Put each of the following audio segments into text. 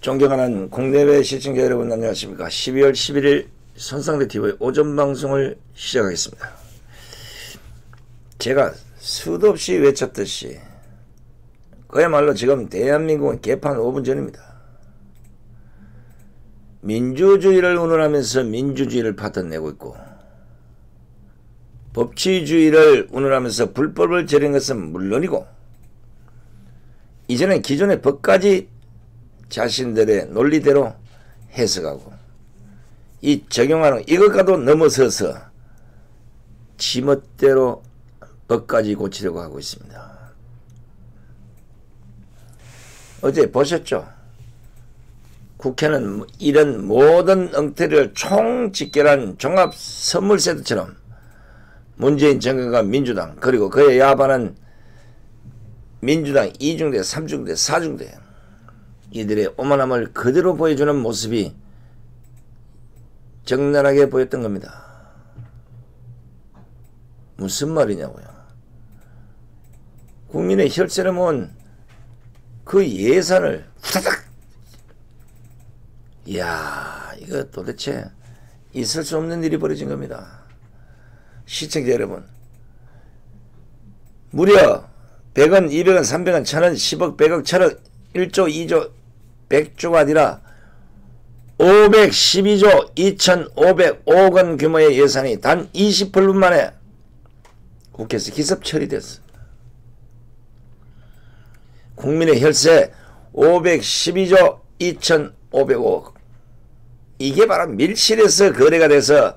존경하는 국내외 시청자 여러분 안녕하십니까. 12월 11일 선상대TV 오전방송을 시작하겠습니다. 제가 수도 없이 외쳤듯이 그야말로 지금 대한민국은 개판 5분 전입니다. 민주주의를 운운하면서 민주주의를 파탄내고 있고 법치주의를 운운하면서 불법을 저지른 것은 물론이고 이제는 기존의 법까지 자신들의 논리대로 해석하고 이 적용하는 이것과도 넘어서서 지멋대로 법까지 고치려고 하고 있습니다. 어제 보셨죠? 국회는 이런 모든 엉터리를 총집결한 종합선물세트처럼 문재인 정권과 민주당 그리고 그에 야반한 민주당 2중대, 3중대, 4중대 이들의 오만함을 그대로 보여주는 모습이 적나라하게 보였던 겁니다. 무슨 말이냐고요. 국민의 혈세를 모은 그 예산을 후다닥, 이야, 이거 도대체 있을 수 없는 일이 벌어진 겁니다. 시청자 여러분, 무려 100원, 200원, 300원, 1000원, 10억, 100억, 1000억, 1조, 2조, 100조가 아니라 512조 2505억 원 규모의 예산이 단 28분 만에 국회에서 기습 처리됐어. 국민의 혈세 512조 2505억. 이게 바로 밀실에서 거래가 돼서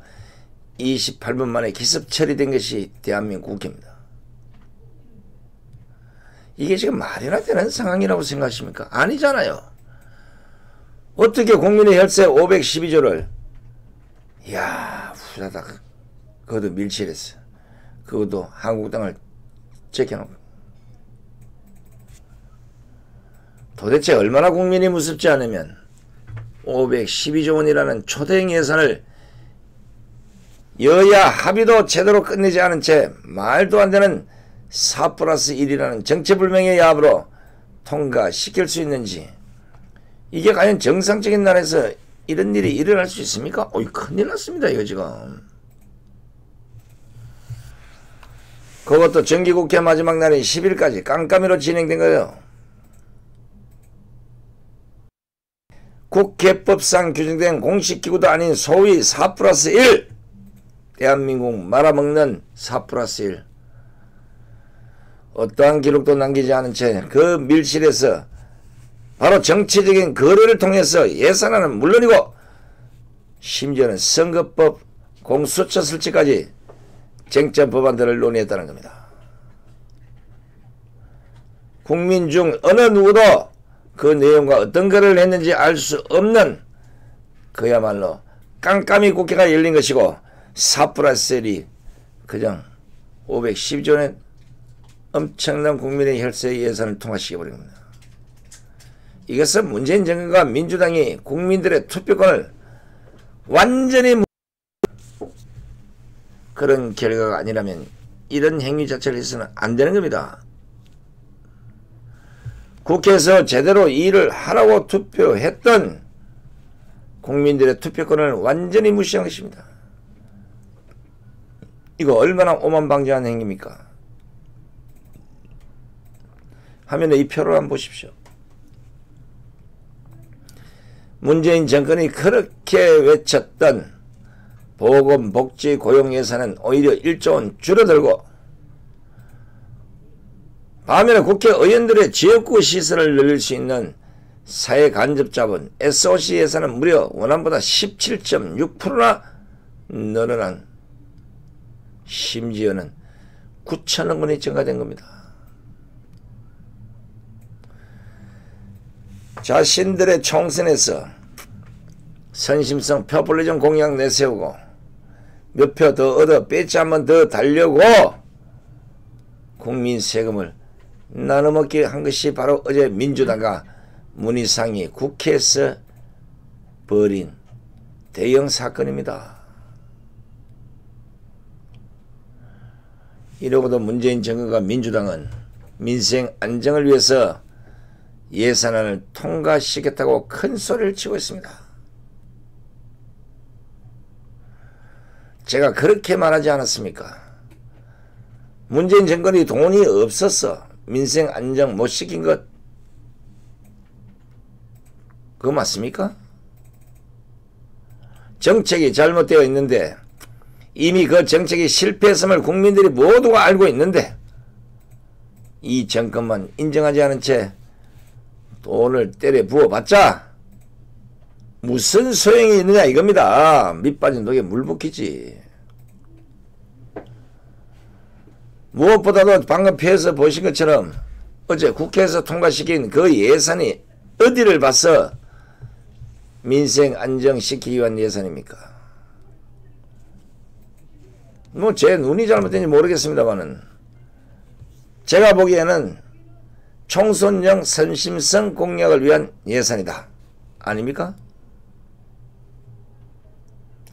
28분 만에 기습 처리된 것이 대한민국 국회입니다. 이게 지금 말이나 되는 상황이라고 생각하십니까? 아니잖아요. 어떻게 국민의 혈세 512조를 이야 후다닥 그것도 밀실했어. 그것도 한국당을 제껴놓고 도대체 얼마나 국민이 무섭지 않으면 512조 원이라는 초대형 예산을 여야 합의도 제대로 끝내지 않은 채 말도 안 되는 4+1이라는 정체불명의 야합으로 통과시킬 수 있는지, 이게 과연 정상적인 나라에서 이런 일이 일어날 수 있습니까? 어이, 큰일 났습니다 이거 지금. 그것도 정기국회 마지막 날인 10일까지 깜깜이로 진행된 거예요. 국회법상 규정된 공식기구도 아닌 소위 4+1, 대한민국 말아먹는 4+1, 어떠한 기록도 남기지 않은 채 그 밀실에서 바로 정치적인 거래를 통해서 예산안은 물론이고 심지어는 선거법, 공수처 설치까지 쟁점 법안들을 논의했다는 겁니다. 국민 중 어느 누구도 그 내용과 어떤 거래를 했는지 알 수 없는 그야말로 깜깜이 국회가 열린 것이고 4+1이 그냥 512조 원의 엄청난 국민의 혈세 예산을 통과시켜버린 겁니다. 이것은 문재인 정권과 민주당이 국민들의 투표권을 완전히 그런 결과가 아니라면 이런 행위 자체를 해서는 안 되는 겁니다. 국회에서 제대로 일을 하라고 투표했던 국민들의 투표권을 완전히 무시한 것입니다. 이거 얼마나 오만방자한 행위입니까? 화면에 이 표를 한번 보십시오. 문재인 정권이 그렇게 외쳤던 보건, 복지, 고용 예산은 오히려 1조 원 줄어들고 반면에 국회의원들의 지역구 시설을 늘릴 수 있는 사회간접자본 SOC 예산은 무려 원안보다 17.6%나 늘어난, 심지어는 9천억 원이 증가된 겁니다. 자신들의 총선에서 선심성 포퓰리즘 공약 내세우고 몇 표 더 얻어 배지 한 번 더 달려고 국민 세금을 나눠먹기 한 것이 바로 어제 민주당과 문희상이 국회에서 벌인 대형 사건입니다. 이러고도 문재인 정권과 민주당은 민생 안정을 위해서 예산안을 통과시켰다고 큰 소리를 치고 있습니다. 제가 그렇게 말하지 않았습니까? 문재인 정권이 돈이 없어서 민생 안정 못 시킨 것, 그거 맞습니까? 정책이 잘못되어 있는데 이미 그 정책이 실패했음을 국민들이 모두가 알고 있는데 이 정권만 인정하지 않은 채 돈을 때려 부어봤자 무슨 소용이 있느냐 이겁니다. 밑빠진 독에 물 붓기지. 무엇보다도 방금 피해서 보신 것처럼 어제 국회에서 통과시킨 그 예산이 어디를 봐서 민생 안정시키기 위한 예산입니까? 뭐 제 눈이 잘못된지 모르겠습니다만은 제가 보기에는 총선용 선심성 공약을 위한 예산이다. 아닙니까?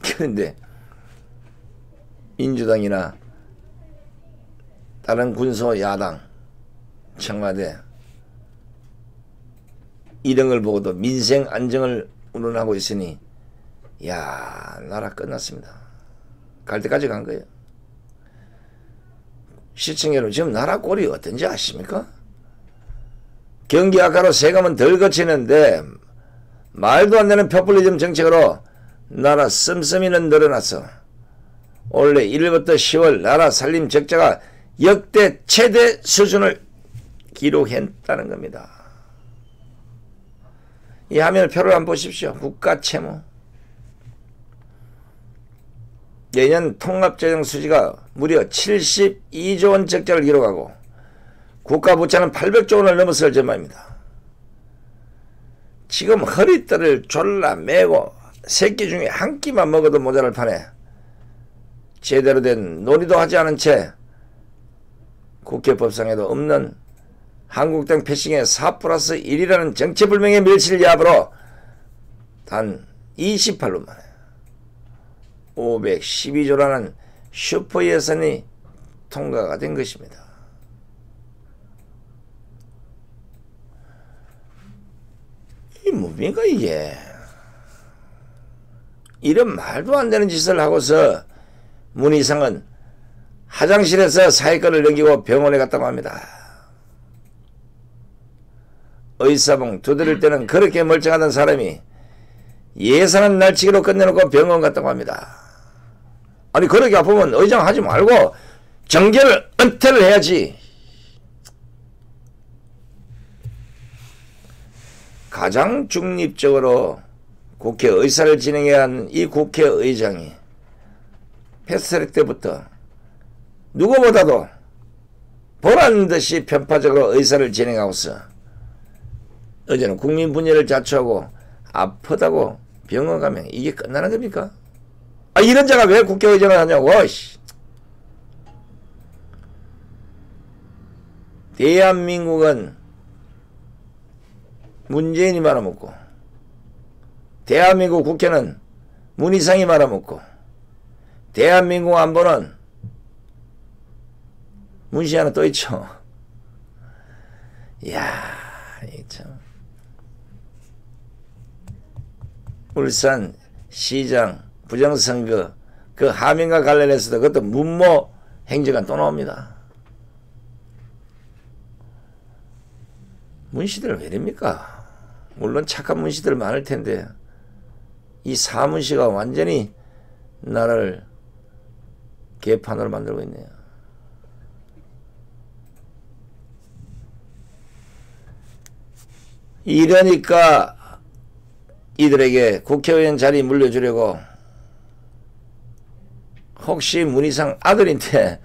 그런데 민주당이나 다른 군소 야당, 청와대 이런 걸 보고도 민생 안정을 운운하고 있으니 야, 나라 끝났습니다. 갈 때까지 간 거예요. 시청 여러분, 지금 나라 꼴이 어떤지 아십니까? 경기 악화로 세금은 덜 거치는데 말도 안 되는 포퓰리즘 정책으로 나라 씀씀이는 늘어났어. 올해 1월부터 10월 나라 살림 적자가 역대 최대 수준을 기록했다는 겁니다. 이 화면을 표를 한번 보십시오. 국가 채무. 내년 통합재정 수지가 무려 72조 원 적자를 기록하고 국가 부채는 800조 원을 넘어설 전망입니다. 지금 허리띠를 졸라 매고 새끼 중에 한 끼만 먹어도 모자랄 판에 제대로 된 논의도 하지 않은 채 국회 법상에도 없는 한국당 패싱의 4+1이라는 정체불명의 멸실 야합으로 단 28년 만에 512조라는 슈퍼 예산이 통과가 된 것입니다. 이게 뭡니까 이게? 이런 말도 안 되는 짓을 하고서 문희상은 화장실에서 사회권을 넘기고 병원에 갔다고 합니다. 의사봉 두드릴 때는 그렇게 멀쩡하던 사람이 예산은 날치기로 끝내놓고 병원 갔다고 합니다. 아니 그렇게 아프면 의장하지 말고 정계를 은퇴를 해야지. 가장 중립적으로 국회 의사를 진행해야 하는 이 국회의장이 패스트트랙 때부터 누구보다도 보란듯이 편파적으로 의사를 진행하고서 어제는 국민 분열을 자초하고 아프다고 병원 가면 이게 끝나는 겁니까? 아, 이런 자가 왜 국회의장을 하냐고. 대한민국은 문재인이 말아먹고 대한민국 국회는 문희상이 말아먹고 대한민국 안보는 문씨 하나 또 있죠. 이야, 이 참. 울산 시장 부정선거 그 하명과 관련해서도 그것도 문모 행정관 또 나옵니다. 문씨들 왜 이럽니까? 물론 착한 문씨들 많을 텐데 이 사문씨가 완전히 나라를 개판으로 만들고 있네요. 이러니까 이들에게 국회의원 자리 물려주려고 혹시 문희상 아들인데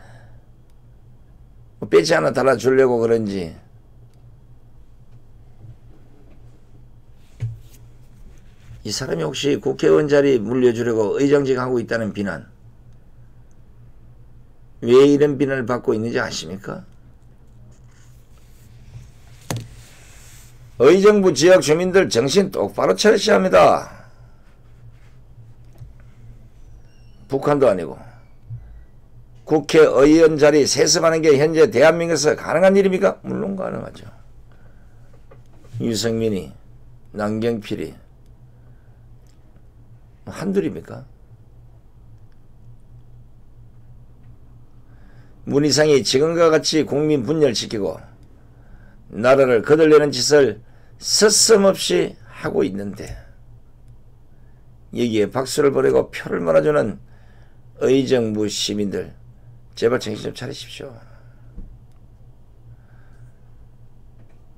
배지 하나 달아주려고 그런지 이 사람이 혹시 국회의원 자리 물려주려고 의장직 하고 있다는 비난, 왜 이런 비난을 받고 있는지 아십니까? 의정부 지역 주민들 정신 똑바로 차리셔야 합니다. 북한도 아니고 국회의원 자리 세습하는 게 현재 대한민국에서 가능한 일입니까? 물론 가능하죠. 유승민이, 남경필이 한둘입니까? 문희상이 지금과 같이 국민 분열시키고 나라를 거들려는 짓을 서슴없이 하고 있는데 여기에 박수를 보내고 표를 몰아주는 의정부 시민들 제발 정신 좀 차리십시오.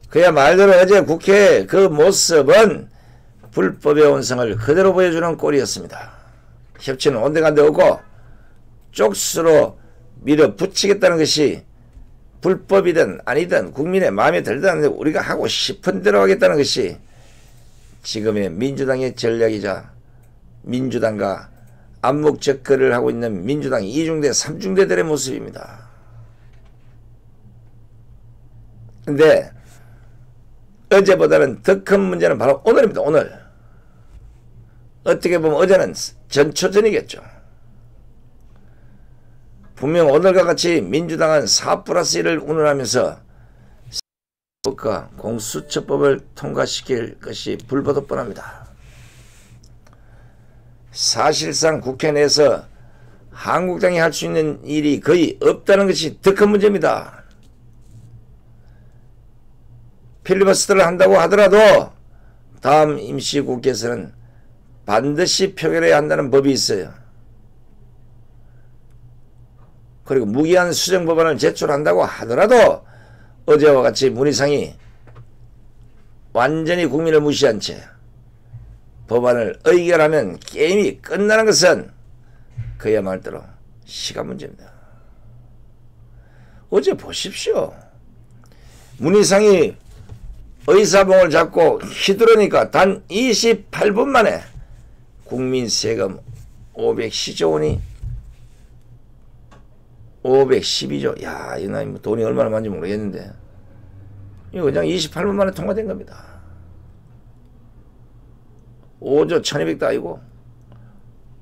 그야 말대로 어제 국회 그 모습은 불법의 원성을 그대로 보여주는 꼴이었습니다. 협치는 온데간데 없고 쪽수로 밀어붙이겠다는 것이 불법이든 아니든 국민의 마음에 들든 안 들든 우리가 하고 싶은 대로 하겠다는 것이 지금의 민주당의 전략이자 민주당과 암묵적거리를 하고 있는 민주당 2중대 3중대들의 모습입니다. 근데 어제보다는 더 큰 문제는 바로 오늘입니다. 오늘. 어떻게 보면 어제는 전초전이겠죠. 분명 오늘과 같이 민주당은 4+1을 운운하면서 공수처법을 통과시킬 것이 불보듯 뻔합니다. 사실상 국회 내에서 한국당이 할 수 있는 일이 거의 없다는 것이 더 큰 문제입니다. 필리버스터를 한다고 하더라도 다음 임시국회에서는 반드시 표결해야 한다는 법이 있어요. 그리고 무기한 수정법안을 제출한다고 하더라도 어제와 같이 문희상이 완전히 국민을 무시한 채 법안을 의결하면 게임이 끝나는 것은 그야말로 시간 문제입니다. 어제 보십시오. 문희상이 의사봉을 잡고 휘두르니까 단 28분 만에 국민 세금 510조 원이 512조. 야, 이 나이 돈이 얼마나 많은지 모르겠는데 이거 그냥 28분 만에 통과된 겁니다. 5조 1200도 아니고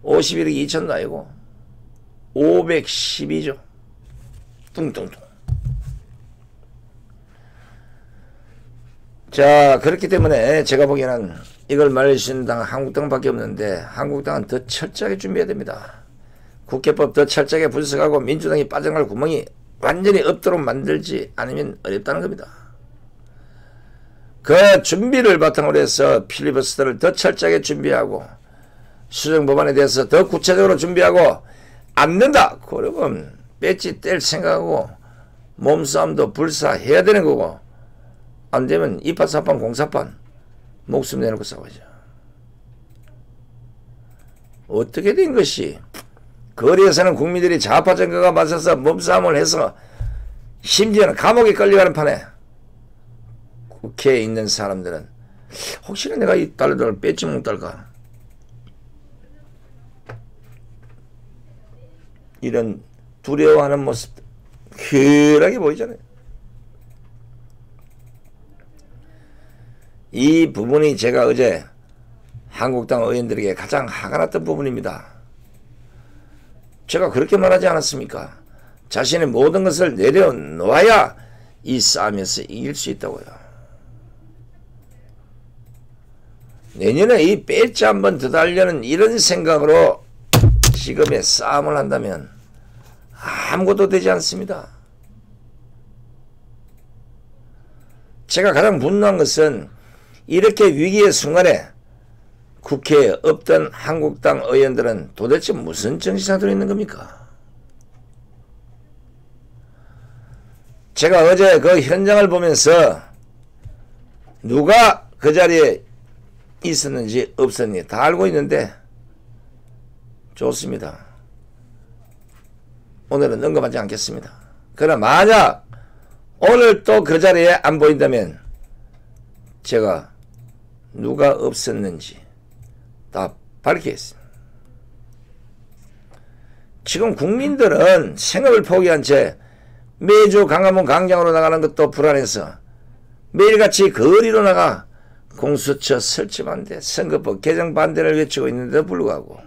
51억 2천도 아니고 512조 뚱뚱뚱. 자, 그렇기 때문에 제가 보기에는 이걸 말릴 수 있는 당은 한국당밖에 없는데 한국당은 더 철저하게 준비해야 됩니다. 국회법 더 철저하게 분석하고 민주당이 빠져나갈 구멍이 완전히 없도록 만들지 않으면 어렵다는 겁니다. 그 준비를 바탕으로 해서 필리버스터를 더 철저하게 준비하고 수정법안에 대해서 더 구체적으로 준비하고 안 된다 그러면 배지 뗄 생각하고 몸싸움도 불사해야 되는 거고 안 되면 이파사판 공사판 목숨 내놓고 싸우죠. 어떻게 된 것이 거리에서는 국민들이 좌파 정가가 맞서서 몸싸움을 해서 심지어는 감옥에 끌려가는 판에 국회에 있는 사람들은 혹시나 내가 이 딸들 뺏지 못할까 이런 두려워하는 모습 쾌하게 보이잖아요. 이 부분이 제가 어제 한국당 의원들에게 가장 화가 났던 부분입니다. 제가 그렇게 말하지 않았습니까? 자신의 모든 것을 내려놓아야 이 싸움에서 이길 수 있다고요. 내년에 이 배지 한번 더 달려는 이런 생각으로 지금의 싸움을 한다면 아무것도 되지 않습니다. 제가 가장 분노한 것은 이렇게 위기의 순간에 국회에 없던 한국당 의원들은 도대체 무슨 정신상태로 있는 겁니까? 제가 어제 그 현장을 보면서 누가 그 자리에 있었는지 없었는지 다 알고 있는데 좋습니다. 오늘은 언급하지 않겠습니다. 그러나 만약 오늘 또 그 자리에 안 보인다면 제가 누가 없었는지 다 밝히겠습니다. 지금 국민들은 생업을 포기한 채 매주 강화문 광장으로 나가는 것도 불안해서 매일같이 거리로 나가 공수처 설치 반대, 선거법 개정 반대를 외치고 있는데도 불구하고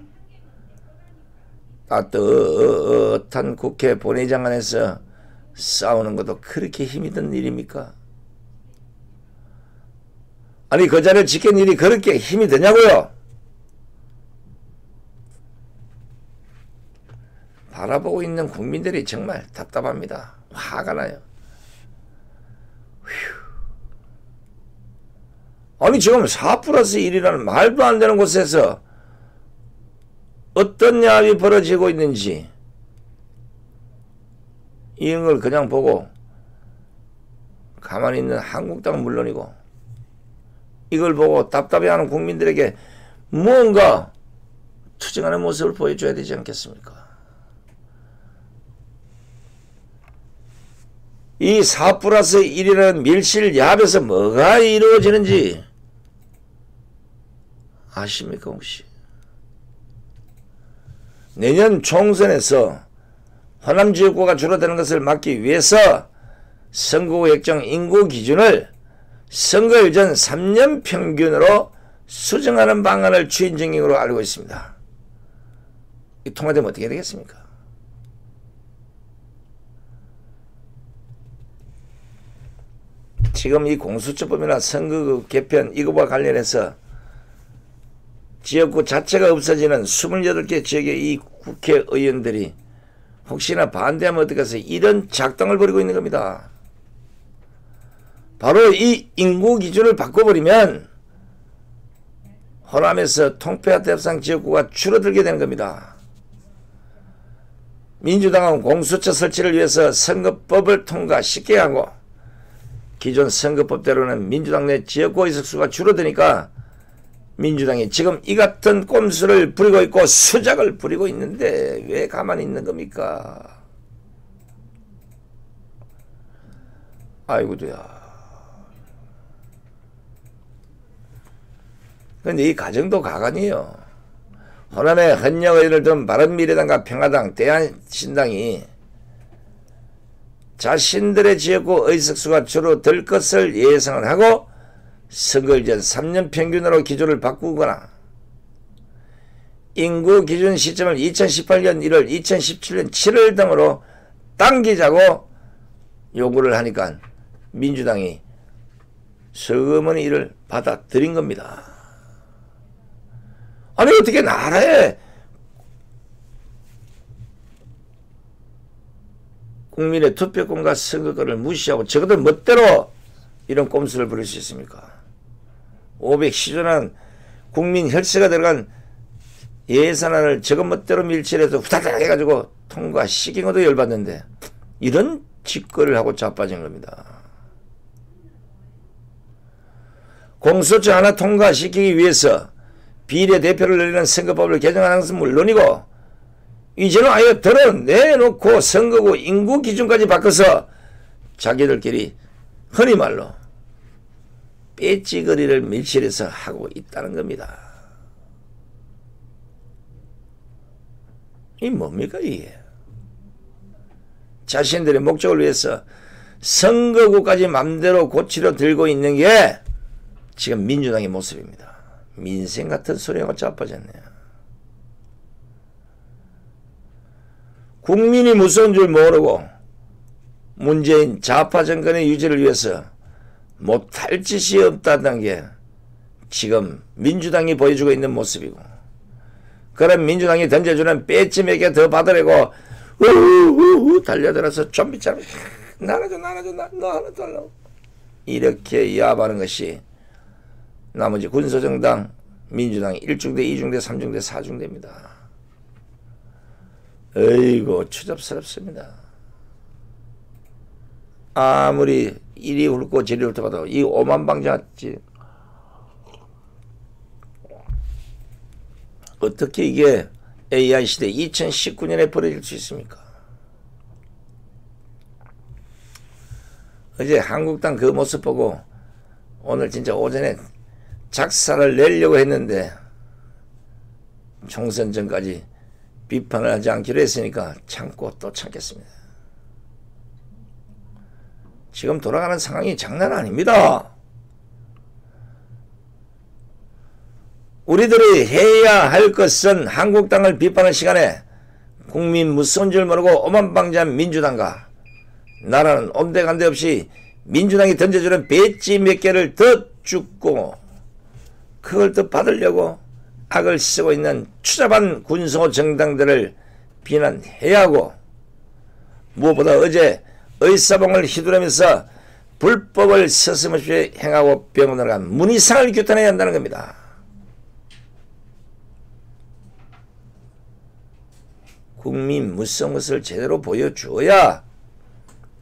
따뜻한 국회 본회의장 안에서 싸우는 것도 그렇게 힘이 든 일입니까? 아니 그 자리를 지킨 일이 그렇게 힘이 드냐고요. 바라보고 있는 국민들이 정말 답답합니다. 화가 나요. 아니 지금 4+1이라는 말도 안 되는 곳에서 어떤 야합이 벌어지고 있는지 이런 걸 그냥 보고 가만히 있는 한국당은 물론이고 이걸 보고 답답해하는 국민들에게 뭔가 투쟁하는 모습을 보여줘야 되지 않겠습니까? 이 4+1이라는 밀실 야합에서 뭐가 이루어지는지 아십니까 혹시? 내년 총선에서 호남 지역구가 줄어드는 것을 막기 위해서 선거구 획정 인구 기준을 선거일 전 3년 평균으로 수정하는 방안을 추진 중으로 알고 있습니다. 이 통과되면 어떻게 되겠습니까? 지금 이 공수처법이나 선거구 개편 이거와 관련해서 지역구 자체가 없어지는 28개 지역의 이 국회의원들이 혹시나 반대하면 어떡해서 이런 작당을 벌이고 있는 겁니다. 바로 이 인구 기준을 바꿔버리면 호남에서 통폐합 대상 지역구가 줄어들게 되는 겁니다. 민주당은 공수처 설치를 위해서 선거법을 통과시켜야 하고 기존 선거법대로는 민주당 내 지역구 의석수가 줄어드니까 민주당이 지금 이 같은 꼼수를 부리고 있고 수작을 부리고 있는데 왜 가만히 있는 겁니까? 아이고도야. 근데 이 가정도 가관이에요. 호남의 헌령 의원을 둔 바른미래당과 평화당, 대한신당이 자신들의 지역구 의석수가 줄어들 것을 예상을 하고 선거일 전 3년 평균으로 기준을 바꾸거나 인구 기준 시점을 2018년 1월, 2017년 7월 등으로 당기자고 요구를 하니까 민주당이 서거머니 이를 받아들인 겁니다. 아니 어떻게 나라에 국민의 투표권과 선거권을 무시하고 저것들 멋대로 이런 꼼수를 부릴 수 있습니까? 510조는 국민 혈세가 들어간 예산안을 저것 멋대로 밀칠해서 후다닥 해가지고 통과시킨 것도 열받는데 이런 짓거리를 하고 자빠진 겁니다. 공수처 하나 통과시키기 위해서 비례대표를 늘리는 선거법을 개정하는 것은 물론이고 이제는 아예 드러내놓고 선거구 인구 기준까지 바꿔서 자기들끼리 흔히 말로 빼찌거리를 밀실해서 하고 있다는 겁니다. 이 뭡니까 이게? 자신들의 목적을 위해서 선거구까지 맘대로 고치려 들고 있는 게 지금 민주당의 모습입니다. 민생 같은 소리하고 자빠졌네요. 국민이 무서운 줄 모르고 문재인 좌파 정권의 유지를 위해서 못할 짓이 없다는 게 지금 민주당이 보여주고 있는 모습이고 그런 민주당이 던져주는 배지 몇 개 더 받으려고 달려들어서 좀비처럼 나눠줘 너 하나 달라고 이렇게 야합하는 것이 나머지 군소정당 민주당이 1중대 2중대 3중대 4중대입니다. 어이구 추잡스럽습니다. 아무리 이리 훑고 저리 훑어봐도 이 오만방자지 어떻게 이게 AI 시대 2019년에 벌어질 수 있습니까? 어제 한국당 그 모습 보고 오늘 진짜 오전에 작사를 내려고 했는데 총선 전까지 비판을 하지 않기로 했으니까 참고 또 참겠습니다. 지금 돌아가는 상황이 장난 아닙니다. 우리들이 해야 할 것은 한국당을 비판할 시간에 국민 무서운 줄 모르고 오만방자한 민주당과 나라는 온데간데 없이 민주당이 던져주는 배지 몇 개를 더 죽고 그걸 또 받으려고 악을 쓰고 있는 추잡한 군소 정당들을 비난해야 하고, 무엇보다 어제 의사봉을 휘두르면서 불법을 서슴없이 행하고 병원으로 간 문희상을 규탄해야 한다는 겁니다. 국민 무서운 것을 제대로 보여주어야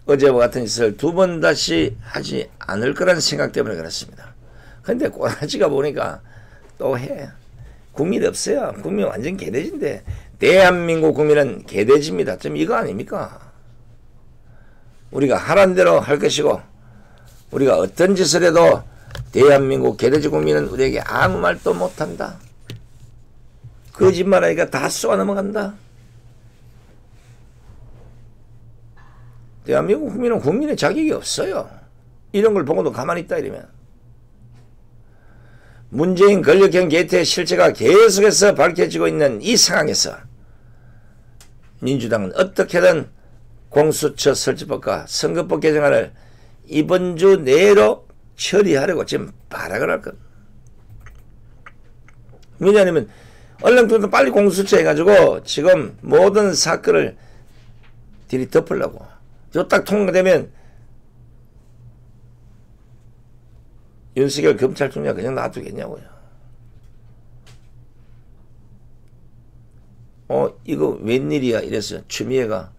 어제와 같은 짓을 두 번 다시 하지 않을 거란 생각 때문에 그렇습니다. 근데 꼬라지가 보니까 또 해. 국민이 없어요. 국민 완전 개돼지인데, 대한민국 국민은 개돼지입니다. 좀 이거 아닙니까? 우리가 하란 대로 할 것이고, 우리가 어떤 짓을 해도 대한민국 개돼지 국민은 우리에게 아무 말도 못한다. 거짓말하니까 다 쏘아 넘어간다. 대한민국 국민은 국민의 자격이 없어요. 이런 걸 보고도 가만히 있다 이러면. 문재인 권력형 개퇴의 실체가 계속해서 밝혀지고 있는 이 상황에서 민주당은 어떻게든 공수처 설치법과 선거법 개정안을 이번 주 내로 처리하려고 지금 발악을 할 겁니다. 왜냐하면 얼렁뚱땅 빨리 공수처 해가지고 지금 모든 사건을 들이덮으려고. 요 딱 통과되면 윤석열 검찰총장 그냥 놔두겠냐고요. 이거 웬일이야 이래서 추미애가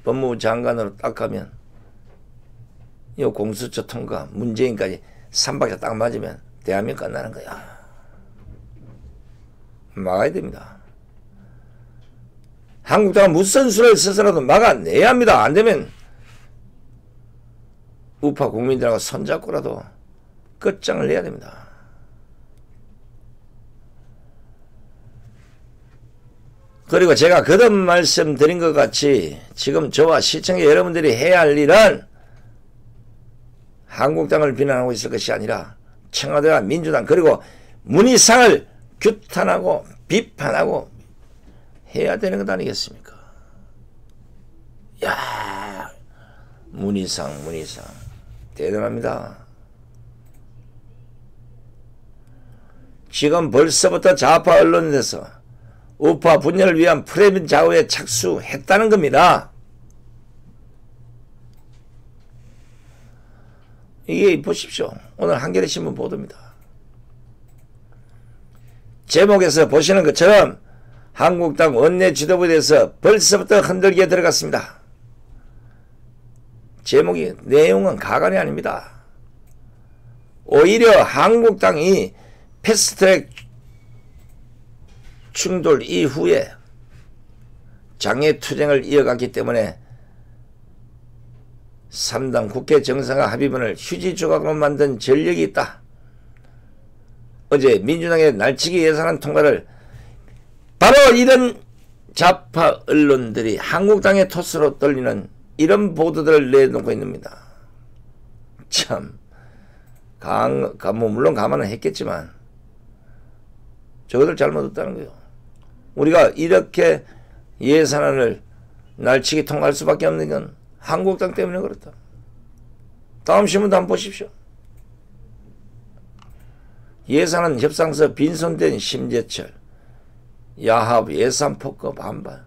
법무부 장관으로 딱 가면 이 공수처 통과 문재인까지 3박자 딱 맞으면 대한민국 끝나는 거야. 막아야 됩니다. 한국당은 무슨 수를 써서라도 막아내야 합니다. 안 되면 우파 국민들하고 손잡고라도 끝장을 내야 됩니다. 그리고 제가 거듭 말씀드린 것 같이 지금 저와 시청자 여러분들이 해야 할 일은 한국당을 비난하고 있을 것이 아니라 청와대와 민주당 그리고 문희상을 규탄하고 비판하고 해야 되는 것 아니겠습니까? 야, 문희상 대단합니다. 지금 벌써부터 좌파 언론에서 우파 분열을 위한 프레임 좌우에 착수했다는 겁니다. 이게 보십시오. 오늘 한겨레 신문 보도입니다. 제목에서 보시는 것처럼 한국당 원내 지도부에 대해서 벌써부터 흔들기에 들어갔습니다. 제목이 내용은 가관이 아닙니다. 오히려 한국당이 패스트트랙 충돌 이후에 장애투쟁을 이어갔기 때문에 3당 국회 정상화 합의문을 휴지 조각으로 만든 전력이 있다. 어제 민주당의 날치기 예산안 통과를 바로 이런 좌파 언론들이 한국당의 토스로 떨리는 이런 보도들을 내놓고 있습니다. 참, 물론 감안은 했겠지만 저것들 잘못했다는 거예요. 우리가 이렇게 예산안을 날치기 통과할 수밖에 없는 건 한국당 때문에 그렇다. 다음 신문도 한번 보십시오. 예산안 협상서 빈손된 심재철, 야합 예산 폭거 반발.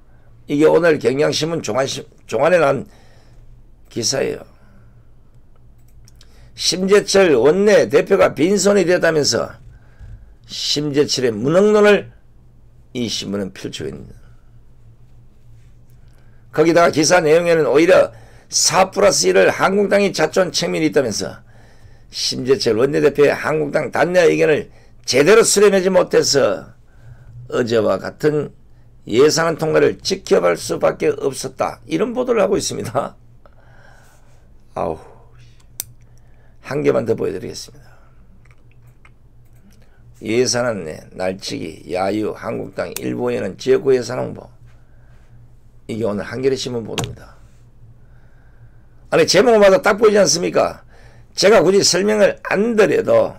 이게 오늘 경향신문 종안에 난 기사예요. 심재철 원내 대표가 빈손이 되었다면서 심재철의 무능론을 이 신문은 펼치고 있는. 거기다가 기사 내용에는 오히려 4+1을 한국당이 자존 책면이 있다면서 심재철 원내대표의 한국당 단내 의견을 제대로 수렴하지 못해서 어제와 같은 예산안 통과를 지켜볼 수밖에 없었다. 이런 보도를 하고 있습니다. 아우, 한 개만 더 보여드리겠습니다. 예산안 내 날치기 야유 한국당 일부 의원은 지역구 예산 홍보. 이게 오늘 한겨레 신문 보도입니다. 아니 제목마다 딱 보이지 않습니까? 제가 굳이 설명을 안 드려도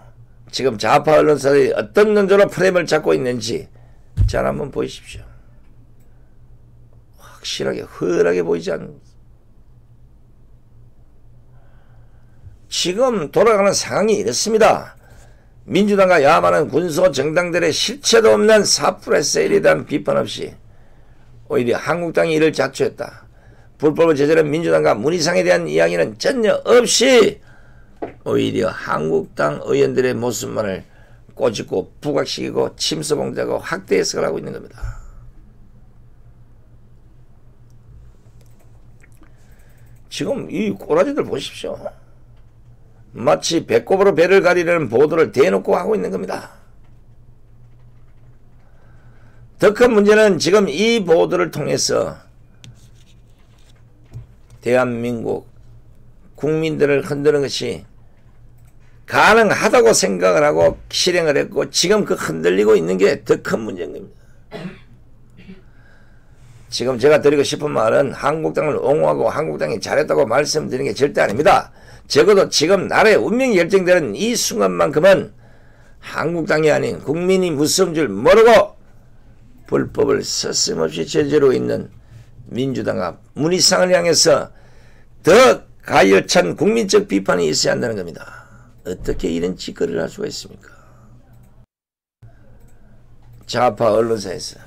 지금 좌파 언론사들이 어떤 논조로 프레임을 잡고 있는지 잘 한번 보십시오. 확실하게 허하게 보이지 않습니다. 지금 돌아가는 상황이 이렇습니다. 민주당과 야만은 군소 정당들의 실체도 없는 4+1에 대한 비판 없이 오히려 한국당이 이를 자초했다. 불법을 저지른 민주당과 문희상에 대한 이야기는 전혀 없이 오히려 한국당 의원들의 모습만을 꼬집고 부각시키고 침소봉대하고 확대 해석을 하고 있는 겁니다. 지금 이 꼬라지들 보십시오. 마치 배꼽으로 배를 가리려는 보도를 대놓고 하고 있는 겁니다. 더 큰 문제는 지금 이 보도를 통해서 대한민국 국민들을 흔드는 것이 가능하다고 생각을 하고 실행을 했고 지금 그 흔들리고 있는 게 더 큰 문제인 겁니다. 지금 제가 드리고 싶은 말은 한국당을 옹호하고 한국당이 잘했다고 말씀드리는 게 절대 아닙니다. 적어도 지금 나라의 운명이 결정되는 이 순간만큼은 한국당이 아닌 국민이 무서운 줄 모르고 불법을 서슴없이 저지르고 있는 민주당과 문희상을 향해서 더 가열찬 국민적 비판이 있어야 한다는 겁니다. 어떻게 이런 짓거리를 할 수가 있습니까? 좌파 언론사에서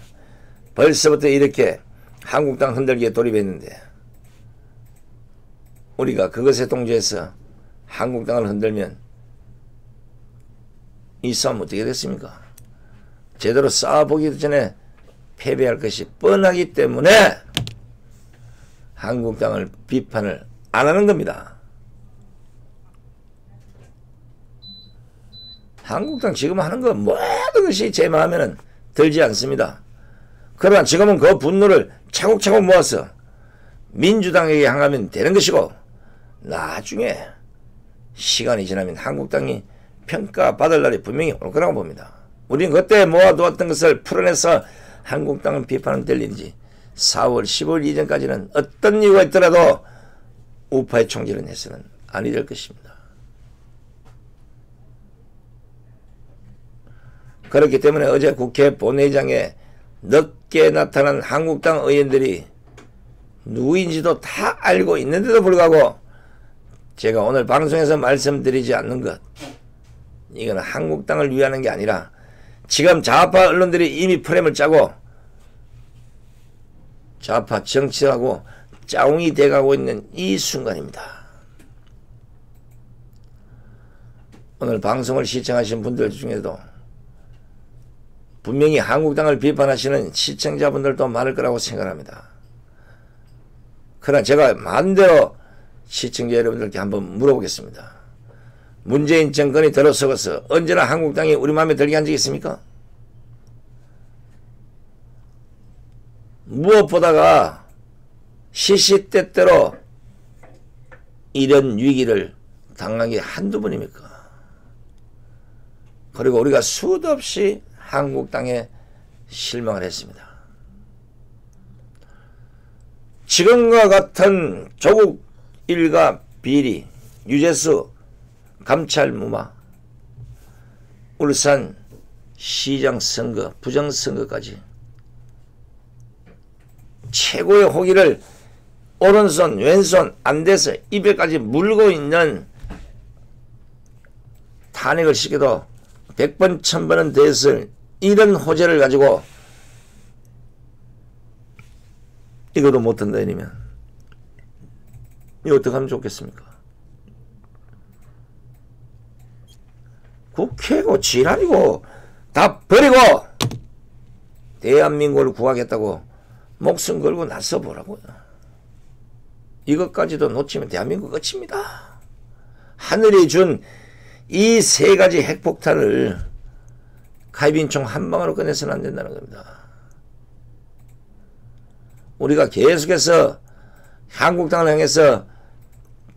벌써부터 이렇게 한국당 흔들기에 돌입했는데 우리가 그것에 동조해서 한국당을 흔들면 이 싸움 어떻게 됐습니까? 제대로 싸워보기 전에 패배할 것이 뻔하기 때문에 한국당을 비판을 안 하는 겁니다. 한국당 지금 하는 거 모든 것이 제 마음에는 들지 않습니다. 그러나 지금은 그 분노를 차곡차곡 모아서 민주당에게 향하면 되는 것이고 나중에 시간이 지나면 한국당이 평가받을 날이 분명히 올 거라고 봅니다. 우리는 그때 모아두었던 것을 풀어내서 한국당을 비판은 될 일인지 4월 15일 이전까지는 어떤 이유가 있더라도 우파의 총질은 해서는 아니 될 것입니다. 그렇기 때문에 어제 국회 본회의장에 늦게 나타난 한국당 의원들이 누구인지도 다 알고 있는데도 불구하고 제가 오늘 방송에서 말씀드리지 않는 것, 이건 한국당을 위하는 게 아니라 지금 좌파 언론들이 이미 프레임을 짜고 좌파 정치하고 짜웅이 돼가고 있는 이 순간입니다. 오늘 방송을 시청하신 분들 중에도 분명히 한국당을 비판하시는 시청자분들도 많을 거라고 생각합니다. 그러나 제가 마음대로 시청자 여러분들께 한번 물어보겠습니다. 문재인 정권이 들어서서 언제나 한국당이 우리 마음에 들게 한 적이 있습니까? 무엇보다가 시시때때로 이런 위기를 당한 게 한두 번입니까? 그리고 우리가 수도 없이 한국당에 실망을 했습니다. 지금과 같은 조국 일가 비리, 유재수 감찰 무마, 울산 시장 선거, 부정선거까지 최고의 호기를 오른손 왼손 안 돼서 입에까지 물고 있는 탄핵을 시켜도 100번 1000번은 됐을 이런 호재를 가지고 이거도 못한다 아니면 이거 어떻게 하면 좋겠습니까? 국회고 지랄이고 다 버리고 대한민국을 구하겠다고 목숨 걸고 나서보라고요. 이것까지도 놓치면 대한민국 끝입니다. 하늘이 준 이 세 가지 핵폭탄을 카이빈총 한 방으로 꺼내서는 안 된다는 겁니다. 우리가 계속해서 한국당을 향해서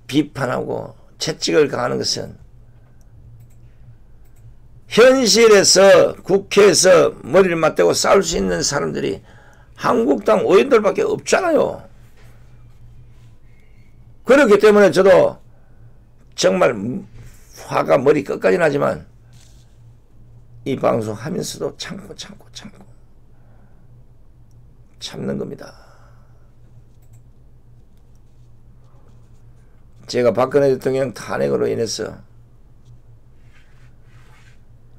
비판하고 채찍을 가하는 것은 현실에서 국회에서 머리를 맞대고 싸울 수 있는 사람들이 한국당 의원들밖에 없잖아요. 그렇기 때문에 저도 정말 화가 머리 끝까지 나지만 이 방송 하면서도 참고 참는 겁니다. 제가 박근혜 대통령 탄핵으로 인해서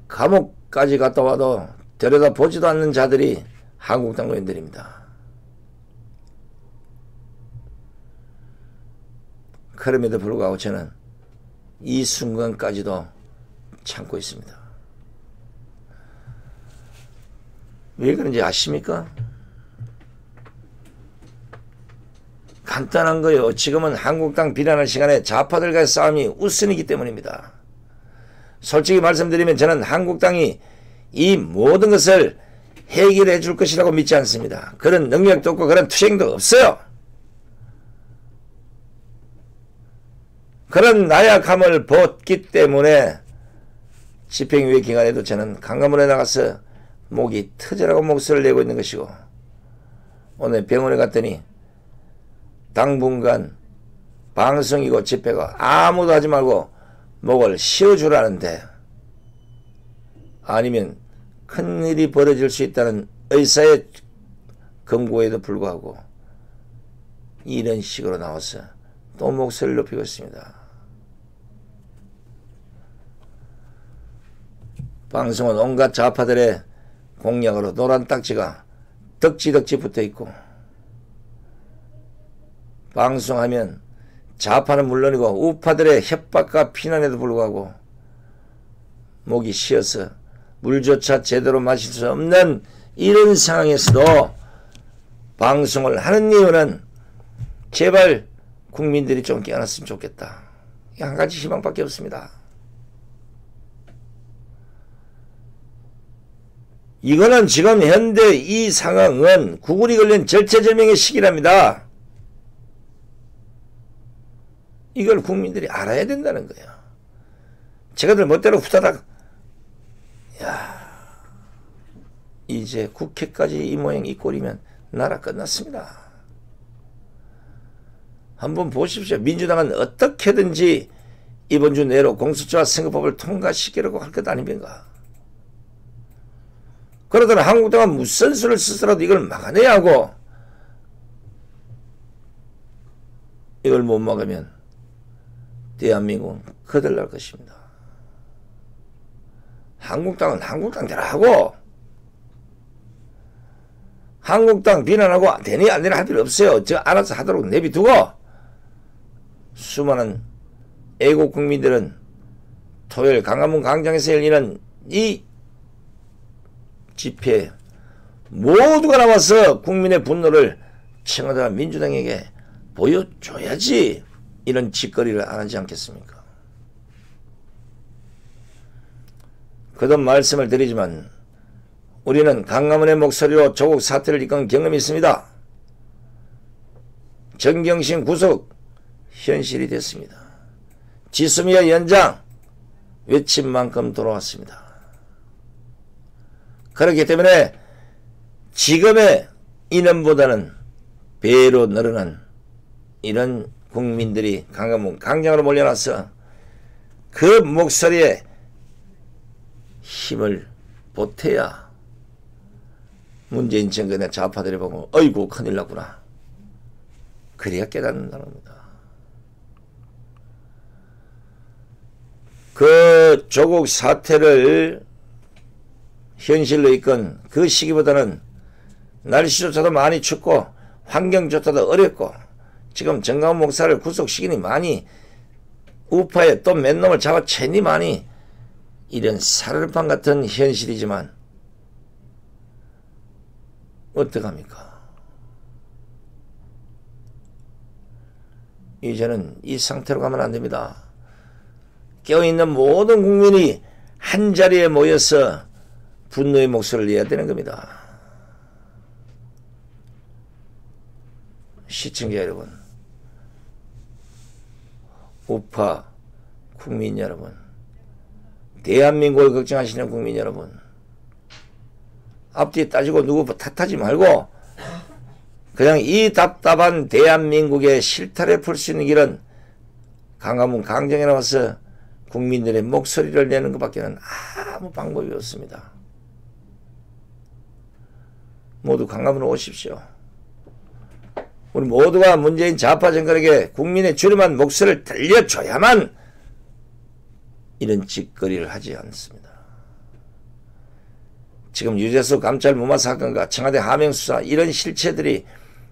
감옥까지 갔다 와도 데려다 보지도 않는 자들이 한국당 의원들입니다. 그럼에도 불구하고 저는 이 순간까지도 참고 있습니다. 왜 그런지 아십니까? 간단한 거요. 지금은 한국당 비난할 시간에 좌파들과의 싸움이 우선이기 때문입니다. 솔직히 말씀드리면 저는 한국당이 이 모든 것을 해결해 줄 것이라고 믿지 않습니다. 그런 능력도 없고 그런 투쟁도 없어요. 그런 나약함을 벗기 때문에 집행유예 기간에도 저는 강화문에 나가서 목이 터져라고 목소리를 내고 있는 것이고, 오늘 병원에 갔더니 당분간 방송이고 집회가 아무도 하지 말고 목을 쉬어주라는데, 아니면 큰일이 벌어질 수 있다는 의사의 경고에도 불구하고 이런 식으로 나와서 또 목소리를 높이고 있습니다. 방송은 온갖 좌파들의 공약으로 노란 딱지가 덕지덕지 붙어있고, 방송하면 좌파는 물론이고 우파들의 협박과 비난에도 불구하고 목이 쉬어서 물조차 제대로 마실 수 없는 이런 상황에서도 방송을 하는 이유는 제발 국민들이 좀 깨어났으면 좋겠다. 한 가지 희망밖에 없습니다. 이거는 지금 현대 이 상황은 구글이 걸린 절체절명의 시기랍니다. 이걸 국민들이 알아야 된다는 거예요. 제가들 멋대로 후다닥, 야, 이제 국회까지 이 모양 이 꼴이면 나라 끝났습니다. 한번 보십시오. 민주당은 어떻게든지 이번 주 내로 공수처와 선거법을 통과시키려고 할 것 아닙니까? 그러더니 한국당은 무슨 수를 쓰더라도 이걸 막아내야 하고, 이걸 못 막으면 대한민국은 거들날 것입니다. 한국당은 한국당대로 하고, 한국당 비난하고 되니 안 되니 할 필요 없어요. 저 알아서 하도록 내비두고, 수많은 애국 국민들은 토요일 광화문 광장에서 열리는 이 집회 모두가 나와서 국민의 분노를 청와대와 민주당에게 보여줘야지 이런 짓거리를 안 하지 않겠습니까? 거듭 말씀을 드리지만 우리는 광화문의 목소리로 조국 사태를 이끈 경험이 있습니다. 정경심 구속 현실이 됐습니다. 지수미아 연장 외친 만큼 돌아왔습니다. 그렇기 때문에 지금의 인원보다는 배로 늘어난 이런 국민들이 광화문 광장으로 몰려나서 그 목소리에 힘을 보태야 문재인 정권의 좌파들이 보고 어이구 큰일 났구나. 그래야 깨닫는다는 겁니다. 그 조국 사태를 현실로 이끈 그 시기보다는 날씨조차도 많이 춥고 환경조차도 어렵고 지금 정강훈 목사를 구속시키니 많이 우파에 또 맨놈을 잡아채니 많이 이런 사르르판 같은 현실이지만 어떡합니까? 이제는 이 상태로 가면 안 됩니다. 깨어있는 모든 국민이 한자리에 모여서 분노의 목소리를 내야 되는 겁니다. 시청자 여러분, 우파 국민 여러분, 대한민국을 걱정하시는 국민 여러분, 앞뒤 따지고 누구 탓하지 말고 그냥 이 답답한 대한민국의 실타래 풀 수 있는 길은 광화문 광장에 나와서 국민들의 목소리를 내는 것밖에는 아무 방법이 없습니다. 모두 광화문으로 오십시오. 우리 모두가 문재인 좌파 정권에게 국민의 주름한 목소리를 들려줘야만 이런 짓거리를 하지 않습니다. 지금 유재수 감찰 무마 사건과 청와대 하명 수사 이런 실체들이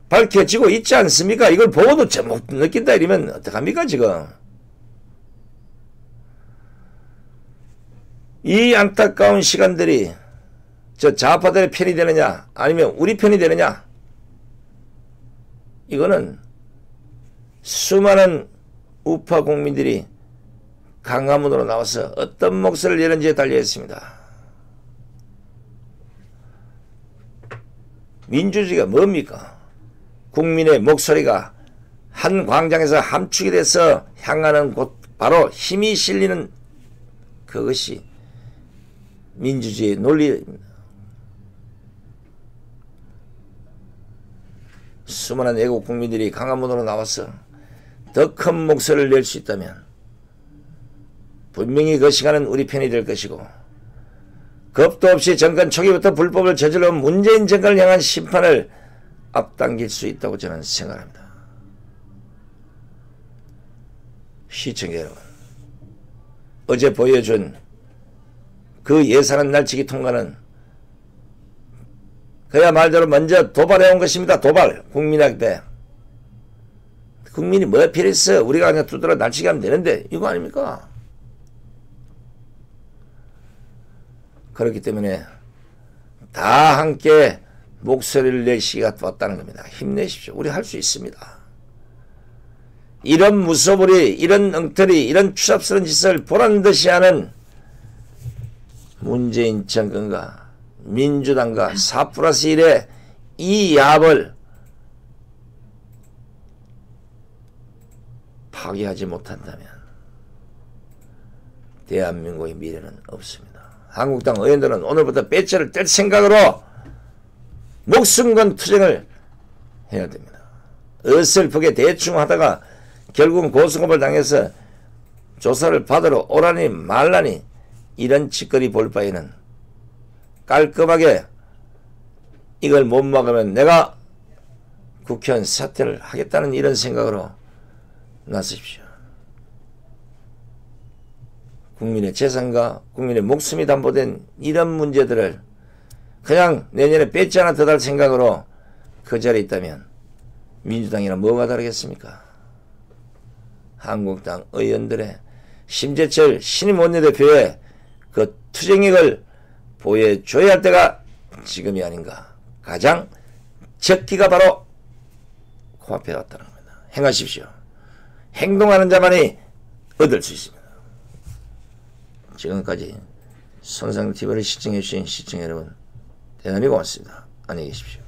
밝혀지고 있지 않습니까? 이걸 보고도 못 느낀다 이러면 어떡합니까 지금? 이 안타까운 시간들이 저 좌파들의 편이 되느냐 아니면 우리 편이 되느냐, 이거는 수많은 우파 국민들이 강화문으로 나와서 어떤 목소리를 내는지에 달려 있습니다. 민주주의가 뭡니까? 국민의 목소리가 한 광장에서 함축이 돼서 향하는 곳, 바로 힘이 실리는 그것이 민주주의의 논리입니다. 수많은 애국 국민들이 강화문으로 나와서 더 큰 목소리를 낼 수 있다면 분명히 그 시간은 우리 편이 될 것이고, 겁도 없이 정권 초기부터 불법을 저질러 문재인 정권을 향한 심판을 앞당길 수 있다고 저는 생각합니다. 시청자 여러분, 어제 보여준 그 예산안 날치기 통과는 그야 말대로 먼저 도발해온 것입니다. 도발. 국민한테. 국민이 뭐 필요했어? 우리가 그냥 두드러 날치기 하면 되는데 이거 아닙니까? 그렇기 때문에 다 함께 목소리를 낼 시기가 왔다는 겁니다. 힘내십시오. 우리 할 수 있습니다. 이런 무소불위, 이런 엉터리, 이런 추잡스러운 짓을 보란듯이 하는 문재인 정권과 민주당과 4+1의 이 야합을 파괴하지 못한다면 대한민국의 미래는 없습니다. 한국당 의원들은 오늘부터 배째를 뗄 생각으로 목숨 건 투쟁을 해야 됩니다. 어설프게 대충 하다가 결국은 고소고발 당해서 조사를 받으러 오라니 말라니 이런 짓거리 볼 바에는 깔끔하게 이걸 못 막으면 내가 국회의원 사퇴를 하겠다는 이런 생각으로 나서십시오. 국민의 재산과 국민의 목숨이 담보된 이런 문제들을 그냥 내년에 배지 하나 더 달 생각으로 그 자리에 있다면 민주당이랑 뭐가 다르겠습니까? 한국당 의원들의 심재철 신임 원내대표의 그 투쟁력을 보여줘야 할 때가 지금이 아닌가. 가장 적기가 바로 코앞에 왔다는 겁니다. 행하십시오. 행동하는 자만이 얻을 수 있습니다. 지금까지 손상TV를 시청해주신 시청자 여러분 대단히 고맙습니다. 안녕히 계십시오.